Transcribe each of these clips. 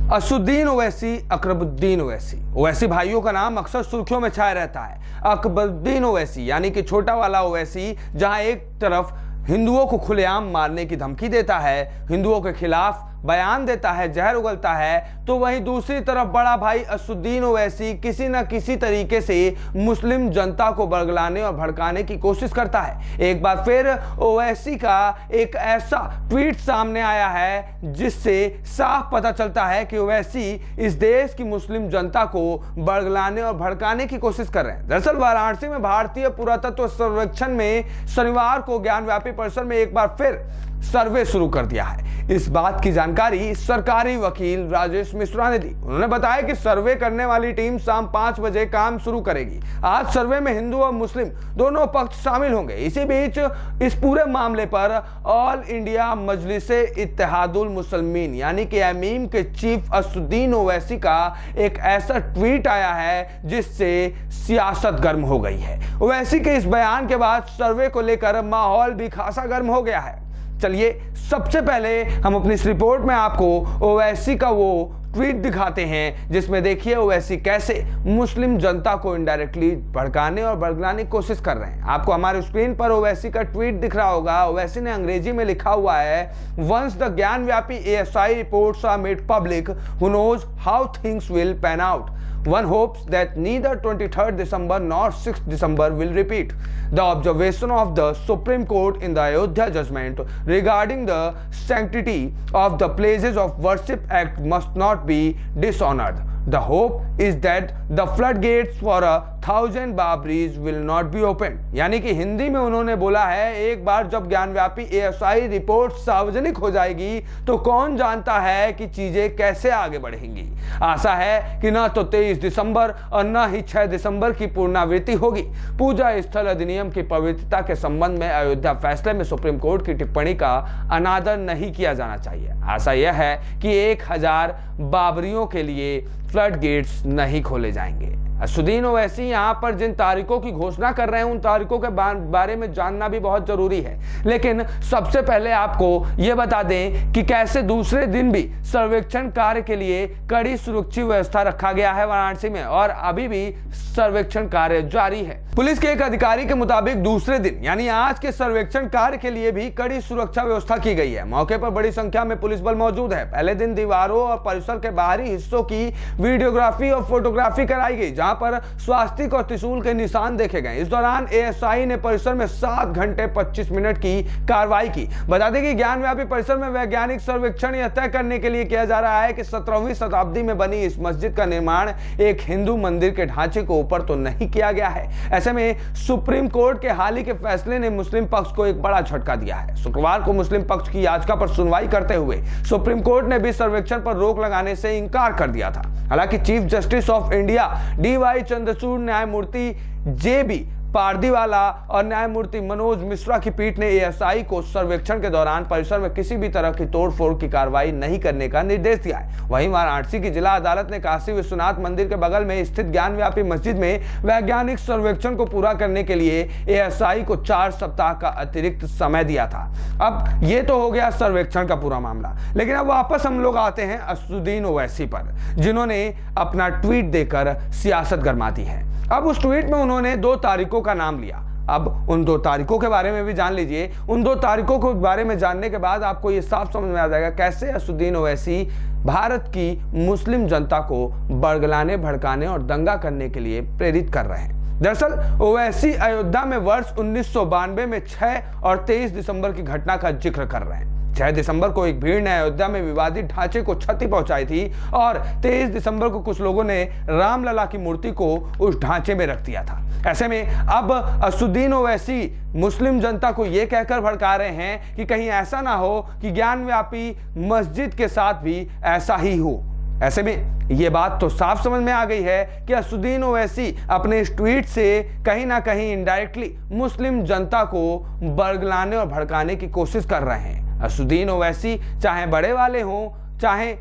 असदुद्दीन ओवैसी, अकबरुद्दीन ओवैसी। ओवैसी भाइयों का नाम अक्सर सुर्खियों में छाया रहता है। अकबरुद्दीन ओवैसी यानी कि छोटा वाला ओवैसी, जहां एक तरफ हिंदुओं को खुलेआम मारने की धमकी देता है, हिंदुओं के खिलाफ बयान देता है, जहर उगलता है, तो वहीं दूसरी तरफ बड़ा भाई असदुद्दीन ओवैसी किसी न किसी तरीके से मुस्लिम जनता को बरगलाने और भड़काने की कोशिश करता है। एक बार फिर ओवैसी का एक ऐसा ट्वीट सामने आया है जिससे साफ पता चलता है कि ओवैसी इस देश की मुस्लिम जनता को बरगलाने और भड़काने की कोशिश कर रहे हैं। दरअसल वाराणसी में भारतीय पुरातत्व सर्वेक्षण में शनिवार को ज्ञानव्यापी परिसर में एक बार फिर सर्वे शुरू कर दिया है। इस बात की जानकारी सरकारी वकील राजेश मिश्रा ने दी। उन्होंने बताया कि सर्वे करने वाली टीम शाम 5 बजे काम शुरू करेगी। आज सर्वे में हिंदू और मुस्लिम दोनों पक्ष शामिल होंगे। इसी बीच इस पूरे मामले पर ऑल इंडिया मजलिसे इत्तेहादुल मुसलमीन यानी कि एमीम के चीफ असदुद्दीन ओवैसी का एक ऐसा ट्वीट आया है जिससे सियासत गर्म हो गई है। ओवैसी के इस बयान के बाद सर्वे को लेकर माहौल भी खासा गर्म हो गया है। चलिए सबसे पहले हम अपनी इस रिपोर्ट में आपको ओवैसी का वो ट्वीट दिखाते हैं जिसमें देखिए ओवैसी कैसे मुस्लिम जनता को इनडायरेक्टली भड़काने और बरगलाने की कोशिश कर रहे हैं। आपको हमारे स्क्रीन पर ओवैसी का ट्वीट दिख रहा होगा। ओवैसी ने अंग्रेजी में लिखा हुआ है, once the Gyanvapi ASI reports are made public, who knows how things will pan out. One hopes that neither 23rd December nor 6th December will repeat. The observation of the Supreme Court in the Ayodhya judgment regarding the sanctity of the places of worship act must not be dishonored. The hope is that the floodgates for 1,000 बाबरीज will not be opened. यानी कि हिंदी में उन्होंने बोला है, एक बार जब Gyanvapi ASI report सार्वजनिक हो जाएगी तो कौन जानता है कि चीजें कैसे आगे बढ़ेंगी। आशा है कि न तो 23 दिसंबर और न ही 6 दिसंबर की पुनरावृत्ति होगी। पूजा स्थल अधिनियम की पवित्रता के संबंध में अयोध्या फैसले में सुप्रीम कोर्ट की टिप्पणी का अनादर नहीं किया जाना चाहिए। आशा यह है कि 1000 बाबरियों के लिए फ्लड गेट्स नहीं खोले जाएंगे। असदुद्दीन ओवैसी यहाँ पर जिन तारीखों की घोषणा कर रहे हैं उन तारीखों के बारे में जानना भी बहुत जरूरी है। लेकिन सबसे पहले आपको यह बता दें कि कैसे दूसरे दिन भी सर्वेक्षण कार्य के लिए कड़ी सुरक्षा व्यवस्था रखा गया है वाराणसी में और अभी भी सर्वेक्षण कार्य जारी है। पुलिस के एक अधिकारी के मुताबिक दूसरे दिन यानी आज के सर्वेक्षण कार्य के लिए भी कड़ी सुरक्षा व्यवस्था की गई है। मौके पर बड़ी संख्या में पुलिस बल मौजूद है। पहले दिन दीवारों और परिसर के बाहरी हिस्सों की वीडियोग्राफी और फोटोग्राफी कराई गई जहां पर स्वास्तिक और त्रिशूल के निशान देखे गए। इस दौरान ASI ने परिसर में 7 घंटे 25 मिनट की कार्रवाई की। बता दें कि ज्ञानव्यापी परिसर में वैज्ञानिक सर्वेक्षण यह तय करने के लिए किया जा रहा है कि 17वीं शताब्दी में बनी इस मस्जिद का निर्माण एक हिंदू मंदिर के ढांचे को ऊपर तो नहीं किया गया है। ऐसे में सुप्रीम कोर्ट के हाल ही के फैसले ने मुस्लिम पक्ष को एक बड़ा झटका दिया है। शुक्रवार को मुस्लिम पक्ष की याचिका पर सुनवाई करते हुए सुप्रीम कोर्ट ने भी सर्वेक्षण पर रोक लगाने से इंकार कर दिया था। हालांकि chief justice of India DY Chandrachud, न्यायमूर्ति JB पारदीवाला और न्यायमूर्ति मनोज मिश्रा की पीठ ने ASI को सर्वेक्षण के दौरान परिसर में किसी भी तरह की तोड़फोड़ की कार्रवाई नहीं करने का निर्देश दिया है। वहीं वाराणसी की जिला अदालत ने काशी विश्वनाथ मंदिर के बगल में स्थित ज्ञानव्यापी मस्जिद में वैज्ञानिक सर्वेक्षण को पूरा करने के लिए ASI को 4 सप्ताह का अतिरिक्त समय दिया था। अब ये तो हो गया सर्वेक्षण का पूरा मामला, लेकिन अब वापस हम लोग आते हैं असदुद्दीन ओवैसी पर, जिन्होंने अपना ट्वीट देकर सियासत गरमा दी है। अब उस ट्वीट में उन्होंने 2 तारीखों का नाम लिया। अब उन 2 तारीखों के बारे में भी जान लीजिए। उन 2 तारीखों के बारे में जानने के बाद आपको यह साफ समझ में आ जाएगा कैसे असदुद्दीन ओवैसी भारत की मुस्लिम जनता को बरगलाने, भड़काने और दंगा करने के लिए प्रेरित कर रहे हैं। दरअसल ओवैसी अयोध्या में वर्ष 1992 में 6 और 23 दिसंबर की घटना का जिक्र कर रहे हैं। 6 दिसंबर को एक भीड़ ने अयोध्या में विवादित ढांचे को क्षति पहुंचाई थी और 23 दिसंबर को कुछ लोगों ने रामलला की मूर्ति को उस ढांचे में रख दिया था। ऐसे में अब असदुद्दीन ओवैसी मुस्लिम जनता को यह कहकर भड़का रहे हैं कि कहीं ऐसा ना हो कि ज्ञानव्यापी मस्जिद के साथ भी ऐसा ही हो। ऐसे में यह बात तो साफ समझ में आ गई है कि असदुद्दीन ओवैसी अपने इस ट्वीट से कहीं ना कहीं इनडायरेक्टली मुस्लिम जनता को बरगलाने और भड़काने की कोशिश कर रहे हैं। असदुद्दीन ओवैसी चाहे बड़े वाले हों चाहे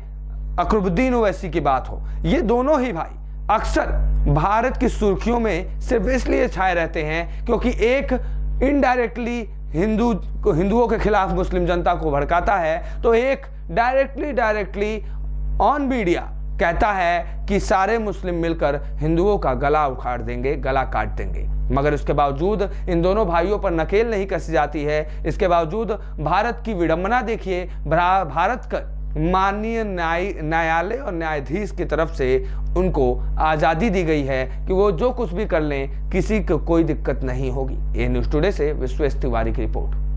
अकबरुद्दीन ओवैसी की बात हो, ये दोनों ही भाई अक्सर भारत की सुर्खियों में सिर्फ इसलिए छाए रहते हैं क्योंकि एक इनडायरेक्टली हिंदुओं के खिलाफ मुस्लिम जनता को भड़काता है तो एक डायरेक्टली ऑन मीडिया कहता है कि सारे मुस्लिम मिलकर हिंदुओं का गला उखाड़ देंगे, गला काट देंगे, मगर इसके बावजूद इन दोनों भाइयों पर नकेल नहीं कसी जाती है। इसके बावजूद भारत की विडंबना देखिए, भारत का माननीय न्यायालय और न्यायाधीश की तरफ से उनको आज़ादी दी गई है कि वो जो कुछ भी कर लें, किसी को कोई दिक्कत नहीं होगी। ये न्यूज़ टुडे से विश्वेश तिवारी की रिपोर्ट।